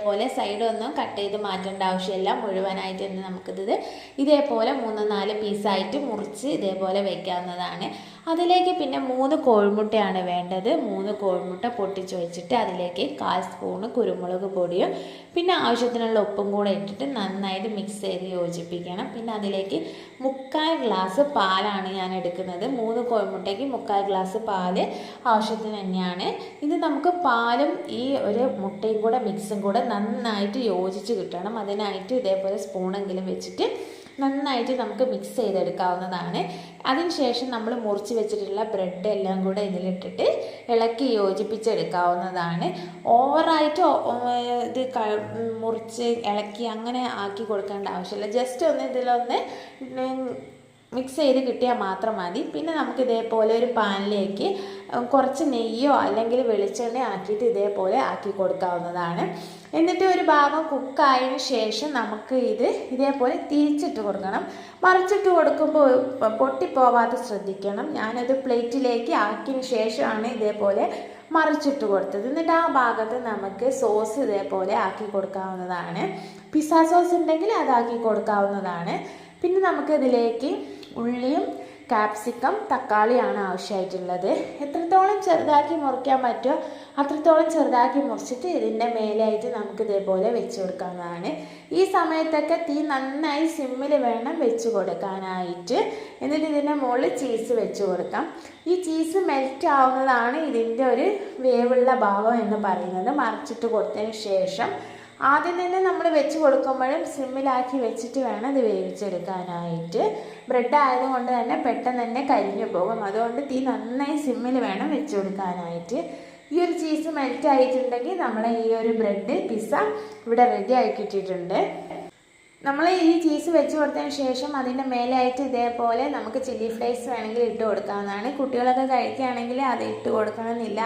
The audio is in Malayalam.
പോലെ സൈഡൊന്നും കട്ട് ചെയ്ത് മാറ്റേണ്ട ആവശ്യമില്ല. മുഴുവനായിട്ട് തന്നെ നമുക്കിത് ഇതേപോലെ 3-4 പീസായിട്ട് മുറിച്ച് ഇതേപോലെ വയ്ക്കാവുന്നതാണ്. അതിലേക്ക് പിന്നെ 3 കോഴിമുട്ടയാണ് വേണ്ടത്. 3 കോഴിമുട്ട പൊട്ടിച്ച് വെച്ചിട്ട് അതിലേക്ക് 1/4 സ്പൂണ് കുരുമുളക് പൊടിയും പിന്നെ ആവശ്യത്തിനുള്ള ഉപ്പും കൂടെ ഇട്ടിട്ട് നന്നായിട്ട് മിക്സ് ചെയ്ത് യോജിപ്പിക്കണം. പിന്നെ അതിലേക്ക് 3/4 ഗ്ലാസ് പാലാണ് ഞാൻ എടുക്കുന്നത്. 3 കോഴിമുട്ടയ്ക്ക് 3/4 ഗ്ലാസ് പാല് ആവശ്യത്തിന് തന്നെയാണ്. ഇത് നമുക്ക് പാലും ഈ ഒരു മുട്ടയും കൂടെ മിക്സും കൂടെ നന്നായിട്ട് യോജിച്ച് കിട്ടണം. അതിനായിട്ട് ഇതേപോലെ സ്പൂണെങ്കിലും വെച്ചിട്ട് നന്നായിട്ട് നമുക്ക് മിക്സ് ചെയ്തെടുക്കാവുന്നതാണ്. അതിനുശേഷം നമ്മൾ മുറിച്ച് വെച്ചിട്ടുള്ള ബ്രെഡ് എല്ലാം കൂടെ ഇതിലിട്ടിട്ട് ഇളക്കി യോജിപ്പിച്ചെടുക്കാവുന്നതാണ്. ഓവറായിട്ട് ഇത് മുറിച്ച് ഇളക്കി അങ്ങനെ ആക്കി കൊടുക്കേണ്ട ആവശ്യമില്ല. ജസ്റ്റ് ഒന്ന് ഇതിലൊന്ന് മിക്സ് ചെയ്ത് കിട്ടിയാൽ മാത്രം മതി. പിന്നെ നമുക്ക് ഇതേപോലെ ഒരു പാനിലേക്ക് കുറച്ച് നെയ്യോ അല്ലെങ്കിൽ വെളിച്ചെണ്ണയോ ആക്കിയിട്ട് ഇതേപോലെ ആക്കി കൊടുക്കാവുന്നതാണ്. എന്നിട്ട് ഒരു ഭാഗം കുക്കായതിനു ശേഷം നമുക്ക് ഇതേപോലെ തിരിച്ചിട്ട് കൊടുക്കണം. മറിച്ചിട്ട് കൊടുക്കുമ്പോൾ പൊട്ടിപ്പോവാതെ ശ്രദ്ധിക്കണം. ഞാനത് പ്ലേറ്റിലേക്ക് ആക്കിയതിന് ശേഷമാണ് ഇതേപോലെ മറിച്ചിട്ട് കൊടുത്തത്. എന്നിട്ട് ആ ഭാഗത്ത് നമുക്ക് സോസ് ഇതേപോലെ ആക്കി കൊടുക്കാവുന്നതാണ്. പിസ്സ സോസ് ഉണ്ടെങ്കിൽ അതാക്കി കൊടുക്കാവുന്നതാണ്. പിന്നെ നമുക്കിതിലേക്ക് ഉള്ളിയും ക്യാപ്സിക്കം തക്കാളിയാണ് ആവശ്യമായിട്ടുള്ളത്. എത്രത്തോളം ചെറുതാക്കി മുറിക്കാൻ പറ്റുമോ അത്രത്തോളം ചെറുതാക്കി മുറിച്ചിട്ട് ഇതിൻ്റെ മേലായിട്ട് നമുക്ക് ഇതേപോലെ വെച്ച് കൊടുക്കാവുന്നതാണ്. ഈ സമയത്തൊക്കെ തീ നന്നായി സിമ്മിൽ വേണം വെച്ച് കൊടുക്കാനായിട്ട്. എന്നിട്ട് ഇതിൻ്റെ മുകളിൽ ചീസ് വെച്ച് കൊടുക്കാം. ഈ ചീസ് മെൽറ്റ് ആവുന്നതാണ് ഇതിൻ്റെ ഒരു വേവുള്ള ഭാഗം എന്ന് പറയുന്നത്. മറിച്ചിട്ട് കൊടുത്തതിന് ശേഷം ആദ്യം തന്നെ നമ്മൾ വെച്ച് കൊടുക്കുമ്പോഴും സിമ്മിലാക്കി വെച്ചിട്ട് വേണം ഇത് വേവിച്ചെടുക്കാനായിട്ട്. ബ്രെഡ് ആയതുകൊണ്ട് തന്നെ പെട്ടെന്ന് തന്നെ കരിഞ്ഞു പോകും. അതുകൊണ്ട് തീ നന്നായി സിമ്മിൽ വേണം വെച്ച് കൊടുക്കാനായിട്ട്. ഈ ഒരു ചീസ് മെൽറ്റ് ആയിട്ടുണ്ടെങ്കിൽ നമ്മളെ ഈ ഒരു ബ്രെഡ് പിസ്സ ഇവിടെ റെഡി ആയി കിട്ടിയിട്ടുണ്ട്. നമ്മൾ ഈ ചീസ് വെച്ച് കൊടുത്തതിന് ശേഷം അതിൻ്റെ മേലായിട്ട് ഇതേപോലെ നമുക്ക് ചില്ലി ഫ്ലേക്സ് വേണമെങ്കിൽ ഇട്ട് കൊടുക്കാവുന്നതാണ്. കുട്ടികളൊക്കെ കഴിക്കുകയാണെങ്കിൽ അത് ഇട്ട് കൊടുക്കണമെന്നില്ല.